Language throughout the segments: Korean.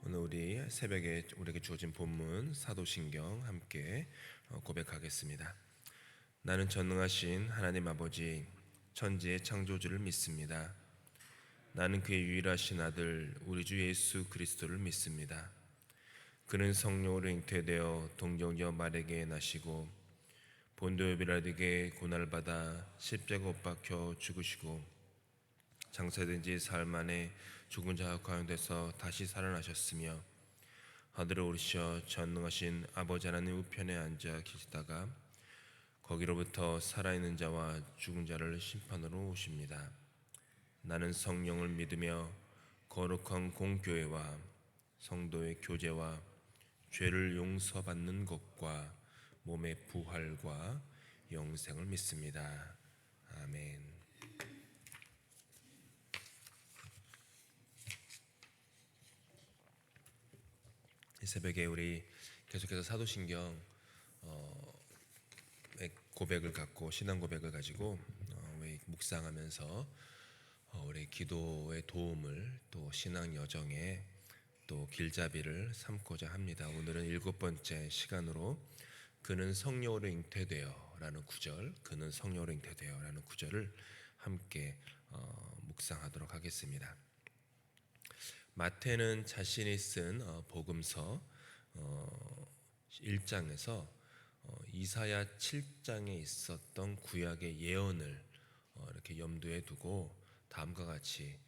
오늘 우리 새벽에 우리에게 주어진 본문 사도신경 함께 고백하겠습니다. 나는 전능하신 하나님 아버지 천지의 창조주를 믿습니다. 나는 그의 유일하신 아들 우리 주 예수 그리스도를 믿습니다. 그는 성령으로 잉태되어 동정녀 마리아에게 나시고 본도 빌라도에게 고난을 받아 십자가 못 박혀 죽으시고 장사된 지 사흘 만에 죽은 자 가운데서 다시 살아나셨으며 하늘에 오르셔 전능하신 아버지 하나님 우편에 앉아 계시다가 거기로부터 살아있는 자와 죽은 자를 심판으로 오십니다. 나는 성령을 믿으며 거룩한 공교회와 성도의 교제와 죄를 용서받는 것과 몸의 부활과 영생을 믿습니다. 아멘. 이 새벽에 우리 계속해서 사도신경 고백을 갖고 신앙 고백을 가지고 우리 묵상하면서 우리 기도의 도움을 또 신앙 여정에 또 길잡이를 삼고자 합니다. 오늘은 7번째 시간으로 그는 성령으로 잉태되어라는 구절, 그는 성령으로 잉태되어라는 구절을 함께 묵상하도록 하겠습니다. 마태는 자신이 쓴 복음서 1장에서 이사야 7장에 있었던 구약의 예언을 이렇게 염두에 두고 다음과 같이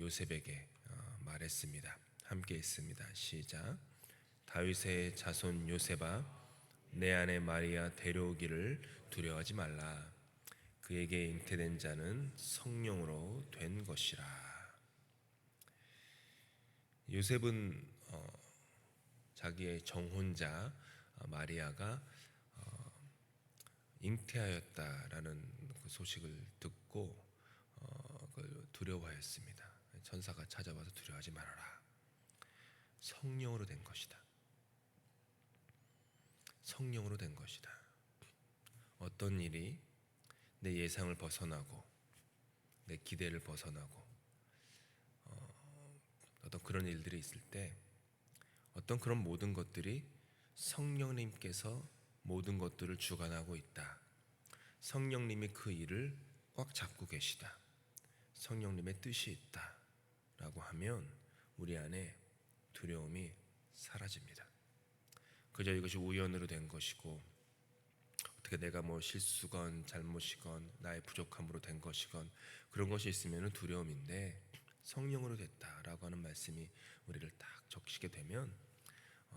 요셉에게 말했습니다. 함께 있습니다. 시작. 다윗의 자손 요셉아, 내 아내 마리아 데려오기를 두려워하지 말라. 그에게 잉태된 자는 성령으로 된 것이라. 요셉은 자기의 정혼자 마리아가 잉태하였다라는 그 소식을 듣고 그걸 두려워하였습니다. 천사가 찾아와서 두려워하지 말아라. 성령으로 된 것이다. 성령으로 된 것이다. 어떤 일이 내 예상을 벗어나고 내 기대를 벗어나고 어떤 그런 일들이 있을 때 어떤 그런 모든 것들이 성령님께서 모든 것들을 주관하고 있다. 성령님이 그 일을 꽉 잡고 계시다. 성령님의 뜻이 있다. 라고 하면 우리 안에 두려움이 사라집니다. 그저 이것이 우연으로 된 것이고 어떻게 내가 뭐 실수건 잘못이건 나의 부족함으로 된 것이건 그런 것이 있으면 두려움인데 성령으로 됐다라고 하는 말씀이 우리를 딱 적시게 되면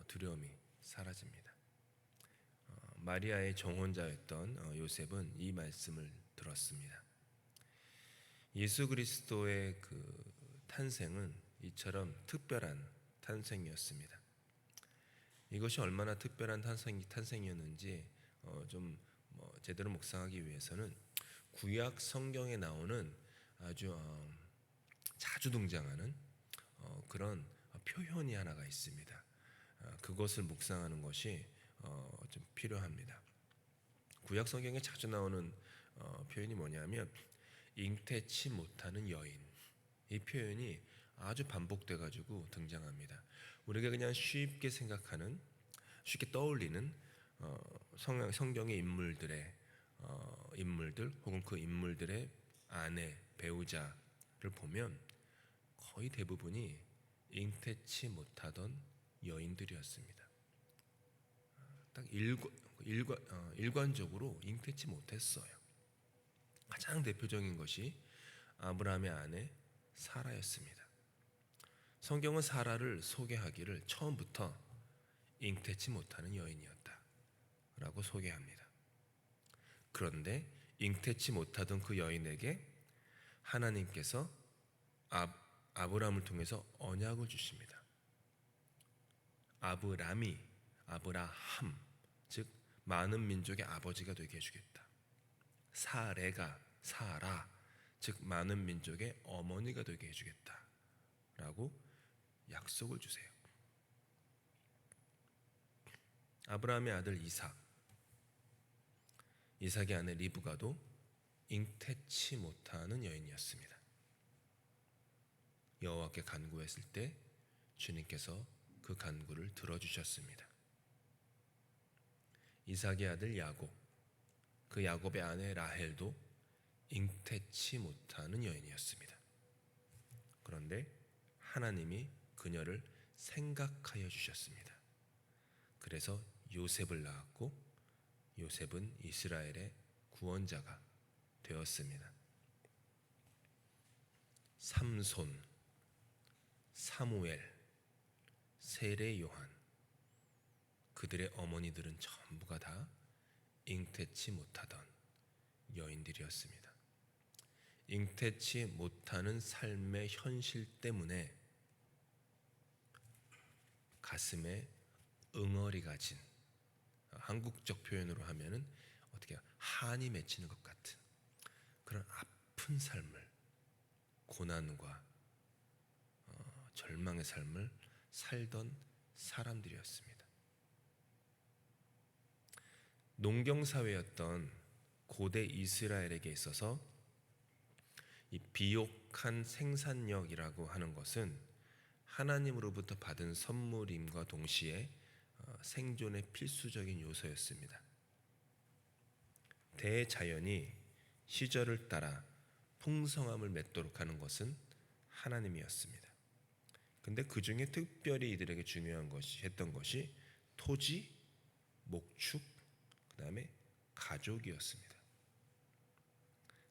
두려움이 사라집니다. 마리아의 정혼자였던 요셉은 이 말씀을 들었습니다. 예수 그리스도의 그 탄생은 이처럼 특별한 탄생이었습니다. 이것이 얼마나 특별한 탄생이었는지 좀 제대로 묵상하기 위해서는 구약 성경에 나오는 아주 자주 등장하는 그런 표현이 하나가 있습니다. 그것을 묵상하는 것이 좀 필요합니다. 구약 성경에 자주 나오는 표현이 뭐냐면 잉태치 못하는 여인. 이 표현이 아주 반복돼 가지고 등장합니다. 우리가 그냥 쉽게 생각하는, 쉽게 떠올리는 성경의 인물들 혹은 그 인물들의 아내, 배우자를 보면 거의 대부분이 잉태치 못하던 여인들이었습니다. 딱 일관적으로 잉태치 못했어요. 가장 대표적인 것이 아브라함의 아내 사라였습니다. 성경은 사라를 소개하기를 처음부터 잉태치 못하는 여인이었다 라고 소개합니다. 그런데 잉태치 못하던 그 여인에게 하나님께서 아브라함을 통해서 언약을 주십니다. 아브라함, 즉 많은 민족의 아버지가 되게 해주겠다. 사라, 즉 많은 민족의 어머니가 되게 해주겠다 라고 약속을 주세요. 아브라함의 아들 이삭의 아내 리브가도 잉태치 못하는 여인이었습니다. 여호와께 간구했을 때 주님께서 그 간구를 들어주셨습니다. 이삭의 아들 야곱, 그 야곱의 아내 라헬도 잉태치 못하는 여인이었습니다. 그런데 하나님이 그녀를 생각하여 주셨습니다. 그래서 요셉을 낳았고 요셉은 이스라엘의 구원자가 되었습니다. 삼손, 사무엘, 세례 요한, 그들의 어머니들은 전부가 다 잉태치 못하던 여인들이었습니다. 잉태치 못하는 삶의 현실 때문에 가슴에 응어리가 진, 한국적 표현으로 하면은 어떻게 한이 맺히는 것 같은 그런 아픈 삶을, 고난과 절망의 삶을 살던 사람들이었습니다. 농경사회였던 고대 이스라엘에게 있어서 이 비옥한 생산력이라고 하는 것은 하나님으로부터 받은 선물임과 동시에 생존의 필수적인 요소였습니다. 대자연이 시절을 따라 풍성함을 맺도록 하는 것은 하나님이었습니다. 근데 그 중에 특별히 이들에게 중요한 것이 했던 것이 토지, 목축, 그 다음에 가족이었습니다.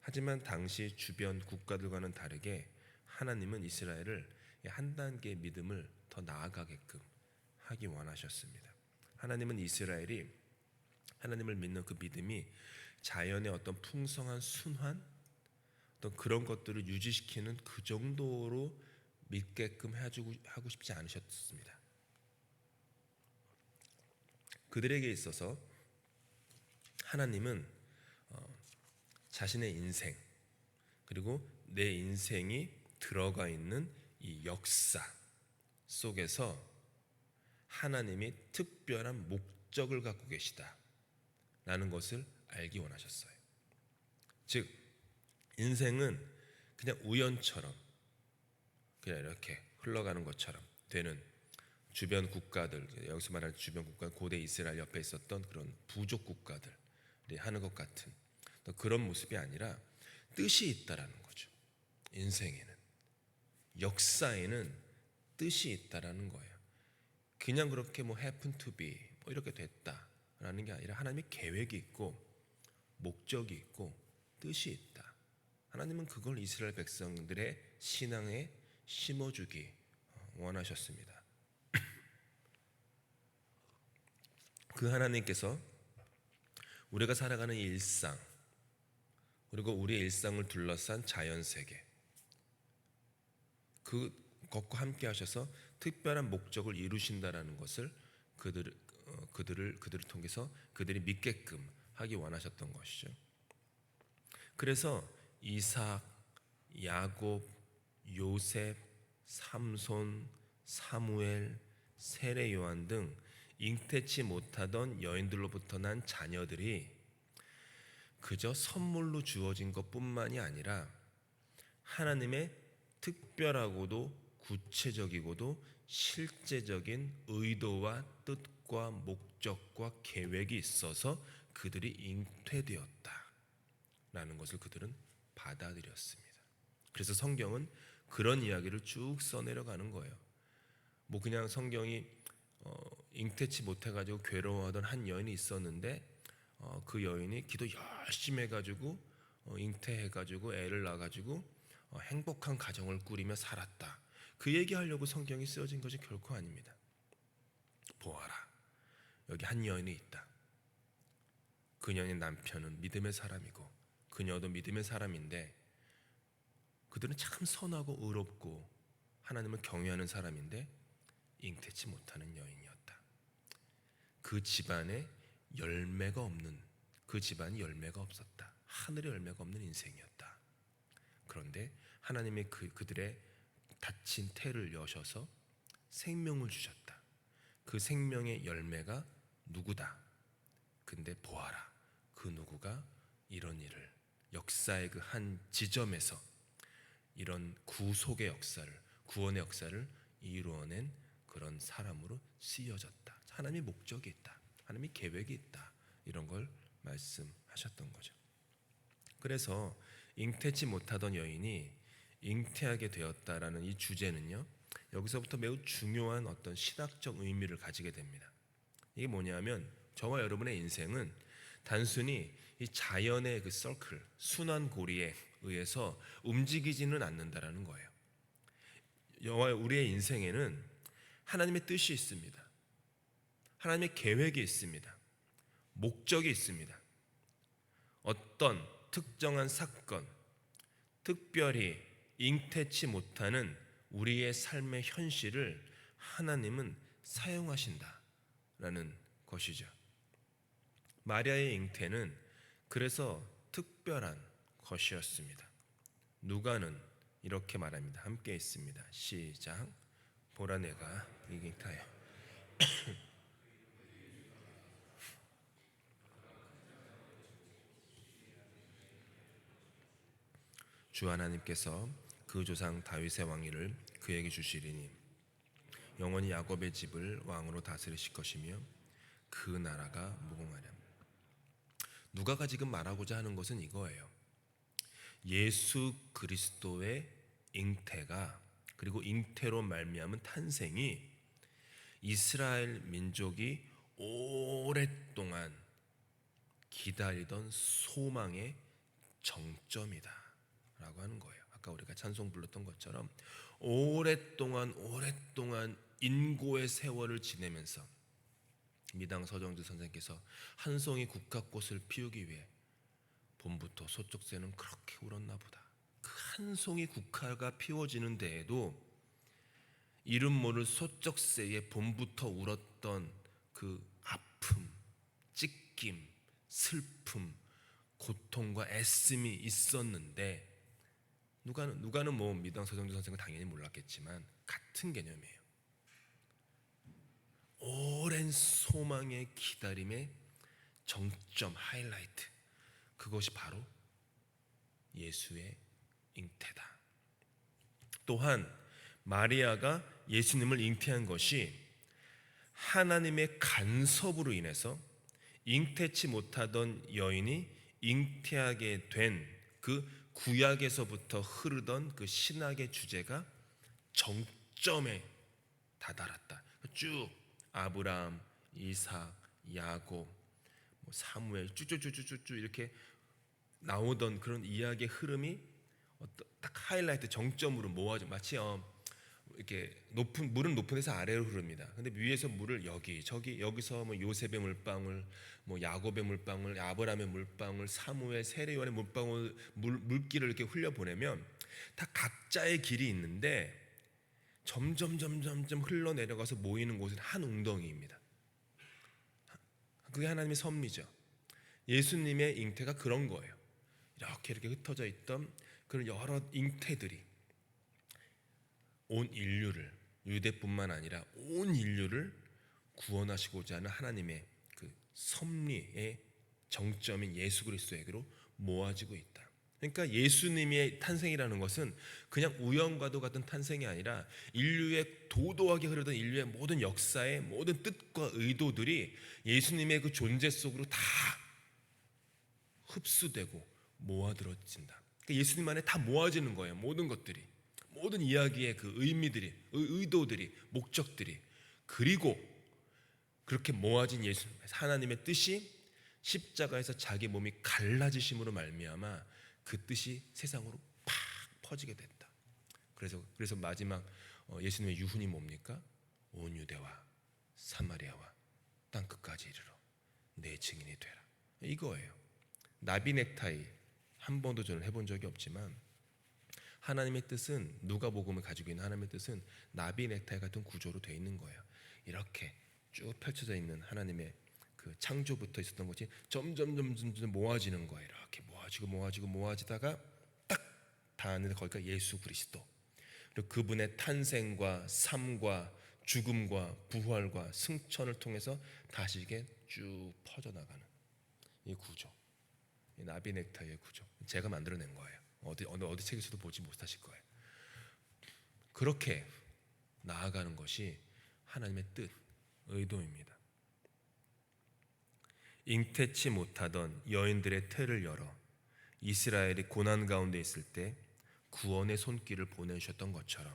하지만 당시 주변 국가들과는 다르게 하나님은 이스라엘을 한 단계 믿음을 더 나아가게끔 하기 원하셨습니다. 하나님은 이스라엘이 하나님을 믿는 그 믿음이 자연의 어떤 풍성한 순환, 어떤 그런 것들을 유지시키는 그 정도로 믿게끔 하고 싶지 않으셨습니다. 그들에게 있어서 하나님은 자신의 인생, 그리고 내 인생이 들어가 있는 이 역사 속에서 하나님이 특별한 목적을 갖고 계시다라는 것을 알기 원하셨어요. 즉 인생은 그냥 우연처럼 그냥 이렇게 흘러가는 것처럼 되는 주변 국가들, 여기서 말하는 주변 국가, 고대 이스라엘 옆에 있었던 그런 부족 국가들이 하는 것 같은 그런 모습이 아니라 뜻이 있다라는 거죠. 인생에는, 역사에는 뜻이 있다라는 거예요. 그냥 그렇게 happen to be 이렇게 됐다라는 게 아니라 하나님의 계획이 있고 목적이 있고 뜻이 있다. 하나님은 그걸 이스라엘 백성들의 신앙에 심어주기 원하셨습니다. 그 하나님께서 우리가 살아가는 일상, 그리고 우리의 일상을 둘러싼 자연세계, 그것과 함께 하셔서 특별한 목적을 이루신다라는 것을 그들을 통해서 그들이 믿게끔 하기 원하셨던 것이죠. 그래서 이삭, 야곱, 요셉, 삼손, 사무엘, 세례 요한 등 잉태치 못하던 여인들로부터 난 자녀들이 그저 선물로 주어진 것뿐만이 아니라 하나님의 특별하고도 구체적이고도 실제적인 의도와 뜻과 목적과 계획이 있어서 그들이 잉태되었다라는 것을 그들은 받아들였습니다. 그래서 성경은 그런 이야기를 쭉 써내려가는 거예요. 뭐 그냥 성경이 잉태치 못해가지고 괴로워하던 한 여인이 있었는데 그 여인이 기도 열심히 해가지고 잉태해가지고 애를 낳아가지고 행복한 가정을 꾸리며 살았다. 그 얘기하려고 성경이 쓰여진 것이 결코 아닙니다. 보아라, 여기 한 여인이 있다. 그녀의 남편은 믿음의 사람이고 그녀도 믿음의 사람인데 그들은 참 선하고 의롭고 하나님을 경외하는 사람인데 잉태치 못하는 여인이었다. 그 집안에 열매가 없는, 그 집안이 열매가 없었다. 하늘의 열매가 없는 인생이었다. 그런데 하나님이 그들의 닫힌 태를 여셔서 생명을 주셨다. 그 생명의 열매가 누구다? 근데 보아라, 그 누구가 이런 일을, 역사의 그 한 지점에서 이런 구속의 역사를, 구원의 역사를 이루어낸 그런 사람으로 쓰여졌다. 하나님의 목적이 있다. 하나님의 계획이 있다. 이런 걸 말씀하셨던 거죠. 그래서 잉태치 못하던 여인이 잉태하게 되었다라는 이 주제는요, 여기서부터 매우 중요한 어떤 신학적 의미를 가지게 됩니다. 이게 뭐냐면 저와 여러분의 인생은 단순히 이 자연의 그 서클, 순환 고리에 의해서 움직이지는 않는다라는 거예요. 우리의 인생에는 하나님의 뜻이 있습니다. 하나님의 계획이 있습니다. 목적이 있습니다. 어떤 특정한 사건, 특별히 잉태치 못하는 우리의 삶의 현실을 하나님은 사용하신다라는 것이죠. 마리아의 잉태는 그래서 특별한 것이었습니다. 누가는 이렇게 말합니다. 함께 있습니다. 시작. 보라 내가 잉태하여 주 하나님께서 그 조상 다윗의 왕위를 그에게 주시리니 영원히 야곱의 집을 왕으로 다스리실 것이며 그 나라가 무궁하랴. 누가가 지금 말하고자 하는 것은 이거예요. 예수 그리스도의 잉태가, 그리고 잉태로 말미암은 탄생이 이스라엘 민족이 오랫동안 기다리던 소망의 정점이다 라고 하는 거예요. 아까 우리가 찬송 불렀던 것처럼 오랫동안 인고의 세월을 지내면서 미당 서정주 선생께서 한 송이 국화꽃을 피우기 위해 봄부터 소쩍새는 그렇게 울었나 보다. 그 한 송이 국화가 피워지는 데에도 이름 모를 소쩍새의 봄부터 울었던 그 아픔, 찢김, 슬픔, 고통과 애씀이 있었는데 누가는 뭐 미당 서정주 선생은 당연히 몰랐겠지만 같은 개념이에요. 오랜 소망의 기다림의 정점, 하이라이트, 그것이 바로 예수의 잉태다. 또한 마리아가 예수님을 잉태한 것이 하나님의 간섭으로 인해서 잉태치 못하던 여인이 잉태하게 된 그 구약에서부터 흐르던 그 신학의 주제가 정점에 다다랐다. 쭉 아브라함, 이삭, 야곱, 사무엘 쭉쭉쭉쭉쭉 이렇게 나오던 그런 이야기의 흐름이 딱 하이라이트 정점으로 모아져. 마치 이렇게 물은 높은 데서 아래로 흐릅니다. 근데 위에서 물을 여기 저기 여기서 뭐 요셉의 물방울, 뭐 야곱의 물방울, 아브라함의 물방울, 사무엘, 세례요한의 물방울, 물길을 이렇게 흘려 보내면 다 각자의 길이 있는데 점점 흘러 내려가서 모이는 곳은 한 웅덩이입니다. 그게 하나님의 섭리죠. 예수님의 잉태가 그런 거예요. 이렇게 흩어져 있던 그런 여러 잉태들이 온 인류를, 유대뿐만 아니라 온 인류를 구원하시고자 하는 하나님의 그 섭리의 정점인 예수 그리스도에게로 모아지고 있다. 그러니까 예수님의 탄생이라는 것은 그냥 우연과도 같은 탄생이 아니라 인류의 도도하게 흐르던 인류의 모든 역사의 모든 뜻과 의도들이 예수님의 그 존재 속으로 다 흡수되고 모아들어진다. 그러니까 예수님 안에 다 모아지는 거예요. 모든 것들이, 모든 이야기의 그 의미들이, 의도들이, 목적들이. 그리고 그렇게 모아진 예수 하나님의 뜻이 십자가에서 자기 몸이 갈라지심으로 말미암아 그 뜻이 세상으로 팍 퍼지게 됐다. 그래서 마지막 예수님의 유훈이 뭡니까? 온 유대와 사마리아와 땅 끝까지 이르러 내 증인이 되라. 이거예요. 나비 넥타이 한 번도 저는 해본 적이 없지만 하나님의 뜻은, 누가복음을 가지고 있는 하나님의 뜻은 나비 넥타이 같은 구조로 되어 있는 거예요. 이렇게 쭉 펼쳐져 있는 하나님의 그 창조부터 있었던 것이 점점 모아지는 거예요. 이렇게 모아지다가 딱 닿았는데 거기가 예수 그리스도, 그리고 그분의 탄생과 삶과 죽음과 부활과 승천을 통해서 다시 이게 쭉 퍼져나가는 이 구조, 이 나비 넥타이의 구조, 제가 만들어낸 거예요. 어디 책에서도 보지 못하실 거예요. 그렇게 나아가는 것이 하나님의 뜻, 의도입니다. 잉태치 못하던 여인들의 태를 열어 이스라엘이 고난 가운데 있을 때 구원의 손길을 보내주셨던 것처럼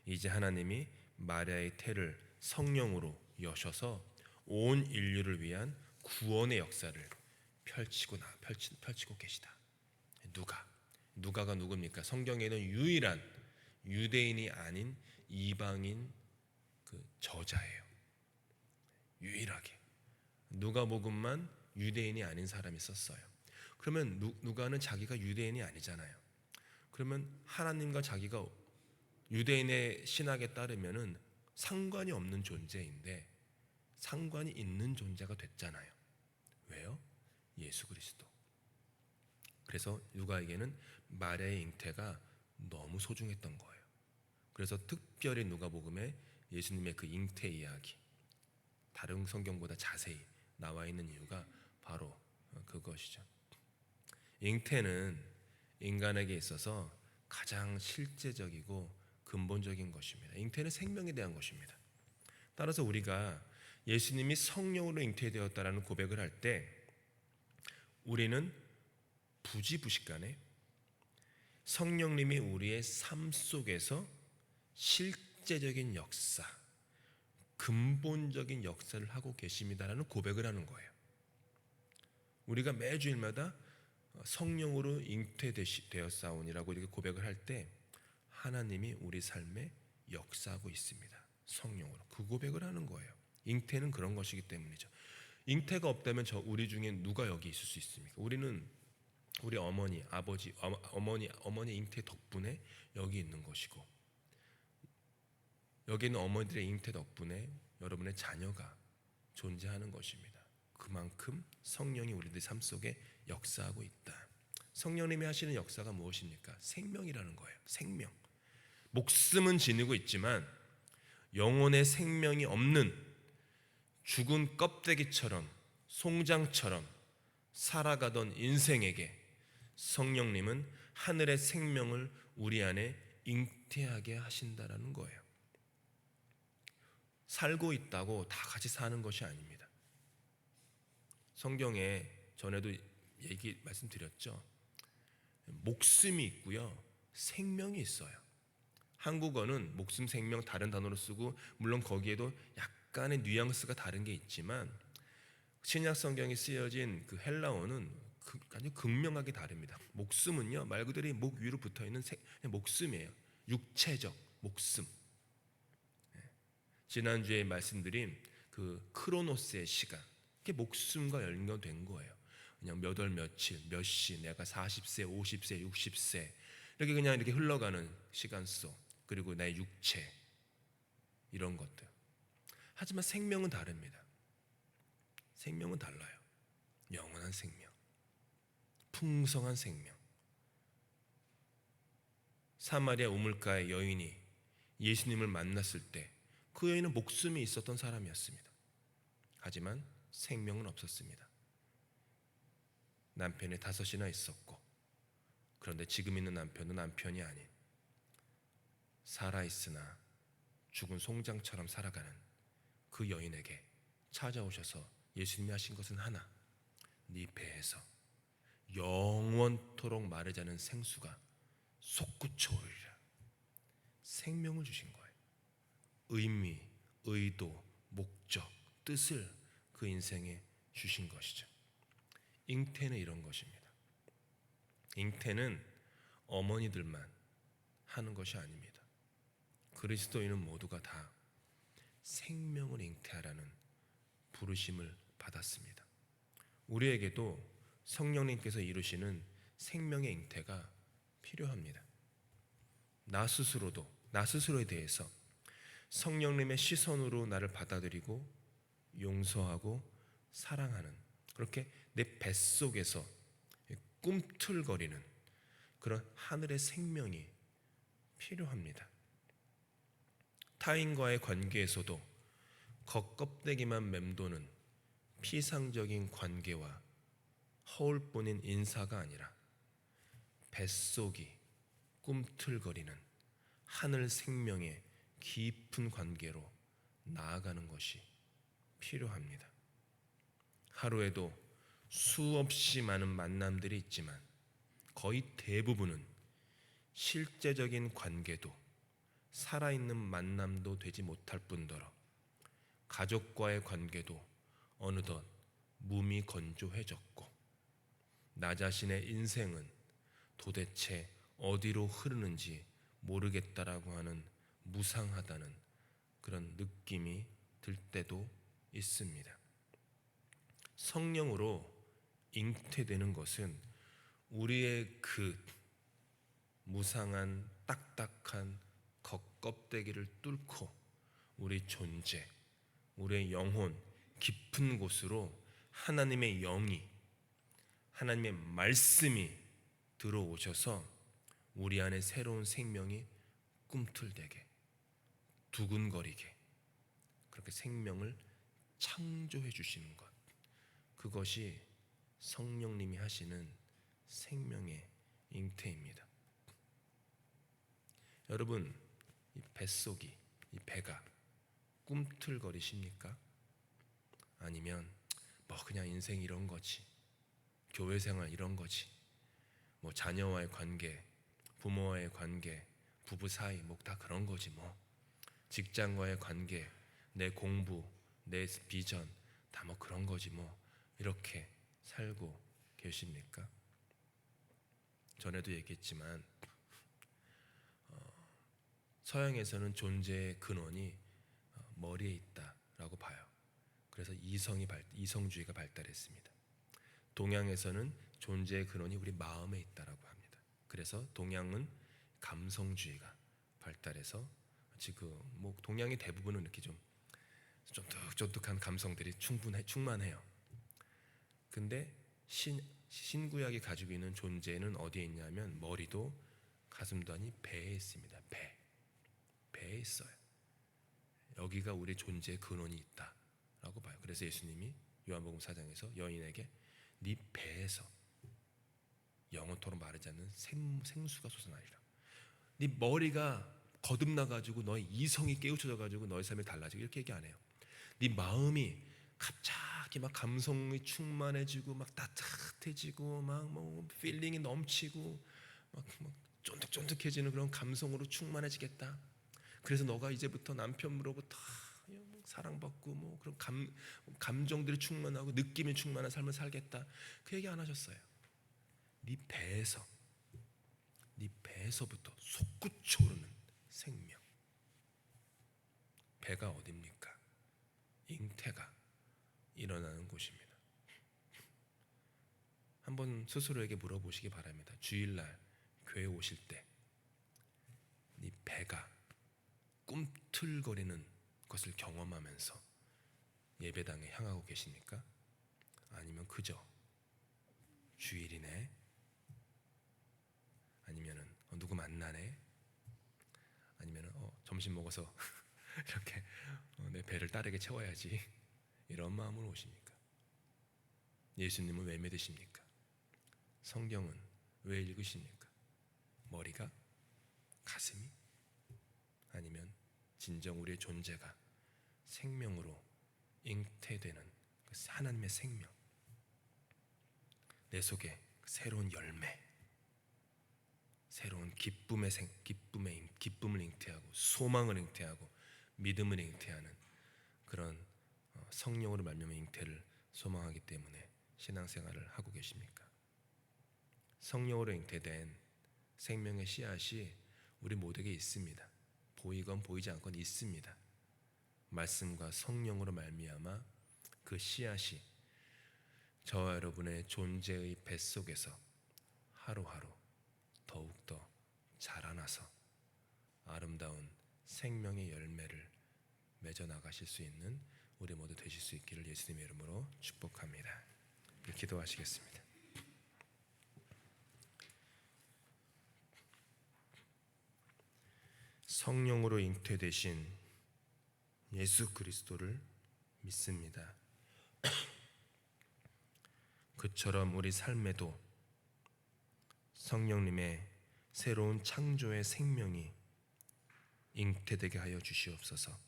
이제 하나님이 마리아의 태를 성령으로 여셔서 온 인류를 위한 구원의 역사를 펼치고 계시다. 누가가 누굽니까? 성경에는 유일한 유대인이 아닌 이방인 그 저자예요. 유일하게 누가복음만 유대인이 아닌 사람이 썼어요. 그러면 누가는 자기가 유대인이 아니잖아요. 그러면 하나님과 자기가 유대인의 신학에 따르면은 상관이 없는 존재인데 상관이 있는 존재가 됐잖아요. 왜요? 예수 그리스도. 그래서 누가에게는 마리아의 잉태가 너무 소중했던 거예요. 그래서 특별히 누가복음에 예수님의 그 잉태 이야기 다른 성경보다 자세히 나와 있는 이유가 바로 그것이죠. 잉태는 인간에게 있어서 가장 실제적이고 근본적인 것입니다. 잉태는 생명에 대한 것입니다. 따라서 우리가 예수님이 성령으로 잉태되었다라는 고백을 할 때 우리는 부지부식간에 성령님이 우리의 삶 속에서 실제적인 역사, 근본적인 역사를 하고 계십니다라는 고백을 하는 거예요. 우리가 매주일마다 성령으로 잉태되었사오니라고 이렇게 고백을 할 때 하나님이 우리 삶에 역사하고 있습니다. 성령으로 그 고백을 하는 거예요. 잉태는 그런 것이기 때문이죠. 잉태가 없다면 우리 중에 누가 여기 있을 수 있습니까? 우리는 우리 어머니, 아버지, 어머니 잉태 덕분에 여기 있는 것이고 여기는 어머니들의 잉태 덕분에 여러분의 자녀가 존재하는 것입니다. 그만큼 성령이 우리들 삶 속에 역사하고 있다. 성령님이 하시는 역사가 무엇입니까? 생명이라는 거예요. 생명. 목숨은 지니고 있지만 영혼의 생명이 없는 죽은 껍데기처럼 송장처럼 살아가던 인생에게 성령님은 하늘의 생명을 우리 안에 잉태하게 하신다라는 거예요. 살고 있다고 다 같이 사는 것이 아닙니다. 성경에 전에도 말씀드렸죠. 목숨이 있고요, 생명이 있어요. 한국어는 목숨, 생명 다른 단어로 쓰고 물론 거기에도 약간의 뉘앙스가 다른 게 있지만 신약 성경에 쓰여진 그 헬라어는 아주 극명하게 다릅니다. 목숨은요 말 그대로 목 위로 붙어 있는 목숨이에요. 육체적 목숨. 지난주에 말씀드린 그 크로노스의 시간, 그게 목숨과 연결된 거예요. 그냥 몇 월 며칠 몇 시 내가 40세 50세 60세 이렇게 그냥 이렇게 흘러가는 시간 속, 그리고 나의 육체 이런 것들. 하지만 생명은 다릅니다. 생명은 달라요. 영원한 생명, 풍성한 생명. 사마리아 우물가의 여인이 예수님을 만났을 때 그 여인은 목숨이 있었던 사람이었습니다. 하지만 생명은 없었습니다. 남편이 5이나 있었고, 그런데 지금 있는 남편은 남편이 아닌 살아있으나 죽은 송장처럼 살아가는 그 여인에게 찾아오셔서 예수님이 하신 것은 하나, 네 배에서 영원토록 마르지 않은 생수가 솟구쳐 오르리라. 생명을 주신 거예요. 의미, 의도, 목적, 뜻을 그 인생에 주신 것이죠. 잉태는 이런 것입니다. 잉태는 어머니들만 하는 것이 아닙니다. 그리스도인은 모두가 다 생명을 잉태하라는 부르심을 받았습니다. 우리에게도 성령님께서 이루시는 생명의 잉태가 필요합니다. 나 스스로에 대해서 성령님의 시선으로 나를 받아들이고 용서하고 사랑하는, 그렇게 내 뱃속에서 꿈틀거리는 그런 하늘의 생명이 필요합니다. 타인과의 관계에서도 겉껍데기만 맴도는 피상적인 관계와 허울뿐인 인사가 아니라 뱃속이 꿈틀거리는 하늘 생명의 깊은 관계로 나아가는 것이 필요합니다. 하루에도 수없이 많은 만남들이 있지만 거의 대부분은 실제적인 관계도 살아있는 만남도 되지 못할 뿐더러 가족과의 관계도 어느덧 몸이 건조해졌고 나 자신의 인생은 도대체 어디로 흐르는지 모르겠다라고 하는 무상하다는 그런 느낌이 들 때도 있습니다. 성령으로 잉태되는 것은 우리의 그 무상한 딱딱한 겉껍데기를 뚫고 우리 존재, 우리의 영혼 깊은 곳으로 하나님의 영이, 하나님의 말씀이 들어오셔서 우리 안에 새로운 생명이 꿈틀대게, 두근거리게 그렇게 생명을 창조해 주시는 것, 그것이 성령님이 하시는 생명의 잉태입니다. 여러분, 이 뱃속이, 이 배가 꿈틀거리십니까? 아니면 뭐 그냥 인생 이런 거지, 교회 생활 이런 거지, 뭐 자녀와의 관계, 부모와의 관계, 부부 사이 뭐 다 그런 거지, 뭐 직장과의 관계, 내 공부, 내 비전 다 뭐 그런 거지, 뭐 이렇게 살고 계십니까? 전에도 얘기했지만 서양에서는 존재의 근원이 머리에 있다라고 봐요. 그래서 이성주의가 발달했습니다. 동양에서는 존재의 근원이 우리 마음에 있다라고 합니다. 그래서 동양은 감성주의가 발달해서 지금 뭐 동양의 대부분은 이렇게 좀 쫀득쫀득한 감성들이 충만해요. 근데 신구약이 가지고 있는 존재는 어디에 있냐면 머리도 가슴도 아닌 배에 있습니다. 배에 있어요. 여기가 우리 존재의 근원이 있다라고 봐요. 그래서 예수님이 요한복음 4장에서 여인에게 네 배에서 영원토록 마르지 않는 생수가 솟아나리라. 네 머리가 거듭나가지고 너의 이성이 깨우쳐져가지고 너의 삶이 달라지고 이렇게 얘기 안 해요. 네 마음이 갑자기 막 감성이 충만해지고 막 따뜻해지고 막 뭐 필링이 넘치고 막 쫀득쫀득해지는 그런 감성으로 충만해지겠다. 그래서 너가 이제부터 남편으로부터 사랑받고 뭐 그런 감정들이 충만하고 느낌이 충만한 삶을 살겠다. 그 얘기 안 하셨어요. 네 배에서부터 솟구쳐 오르는 생명. 배가 어딥니까? 잉태가 일어나는 곳입니다. 한번 스스로에게 물어보시기 바랍니다. 주일날 교회 오실 때 네 배가 꿈틀거리는 것을 경험하면서 예배당에 향하고 계십니까? 아니면 그저 주일이네, 아니면은 누구 만나네, 아니면은 점심 먹어서 이렇게 내 배를 따르게 채워야지, 이런 마음으로 오십니까? 예수님은 왜 믿으십니까? 성경은 왜 읽으십니까? 머리가? 가슴이? 아니면 진정 우리의 존재가 생명으로 잉태되는 그 하나님의 생명, 내 속에 새로운 열매, 새로운 기쁨을 잉태하고 소망을 잉태하고 믿음을 잉태하는 그런 성령으로 말미암아 잉태를 소망하기 때문에 신앙생활을 하고 계십니까? 성령으로 잉태된 생명의 씨앗이 우리 모두에게 있습니다. 보이건 보이지 않건 있습니다. 말씀과 성령으로 말미암아 그 씨앗이 저와 여러분의 존재의 뱃속에서 하루하루 더욱더 자라나서 아름다운 생명의 열매를 맺어 나가실 수 있는 우리 모두 되실 수 있기를 예수님의 이름으로 축복합니다. 기도하시겠습니다. 성령으로 잉태되신 예수 그리스도를 믿습니다. 그처럼 우리 삶에도 성령님의 새로운 창조의 생명이 잉태되게 하여 주시옵소서.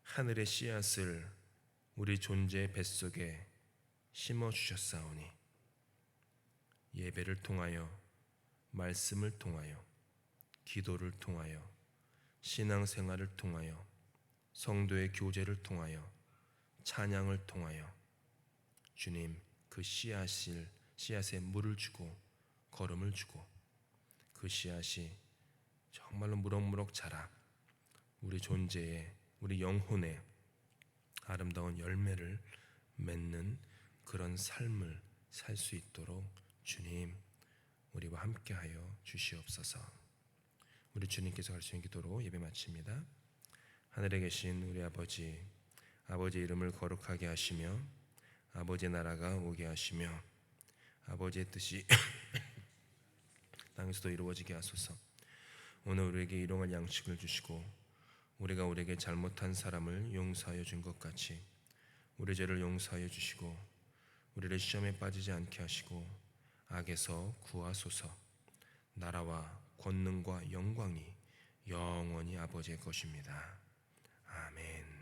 하늘의 씨앗을 우리 존재의 뱃속에 심어 주셨사오니 예배를 통하여, 말씀을 통하여, 기도를 통하여, 신앙생활을 통하여, 성도의 교제를 통하여, 찬양을 통하여 주님 그 씨앗에 물을 주고 거름을 주고 그 씨앗이 정말로 무럭무럭 자라 우리 존재에, 우리 영혼에 아름다운 열매를 맺는 그런 삶을 살 수 있도록 주님 우리와 함께하여 주시옵소서. 우리 주님께서 가르치는 기도로 예배 마칩니다. 하늘에 계신 우리 아버지, 아버지의 이름을 거룩하게 하시며 아버지의 나라가 오게 하시며 아버지의 뜻이 땅에서도 이루어지게 하소서. 오늘 우리에게 일용할 양식을 주시고 우리가 우리에게 잘못한 사람을 용서하여 준 것 같이 우리 죄를 용서하여 주시고 우리를 시험에 빠지지 않게 하시고 악에서 구하소서. 나라와 권능과 영광이 영원히 아버지의 것입니다. 아멘.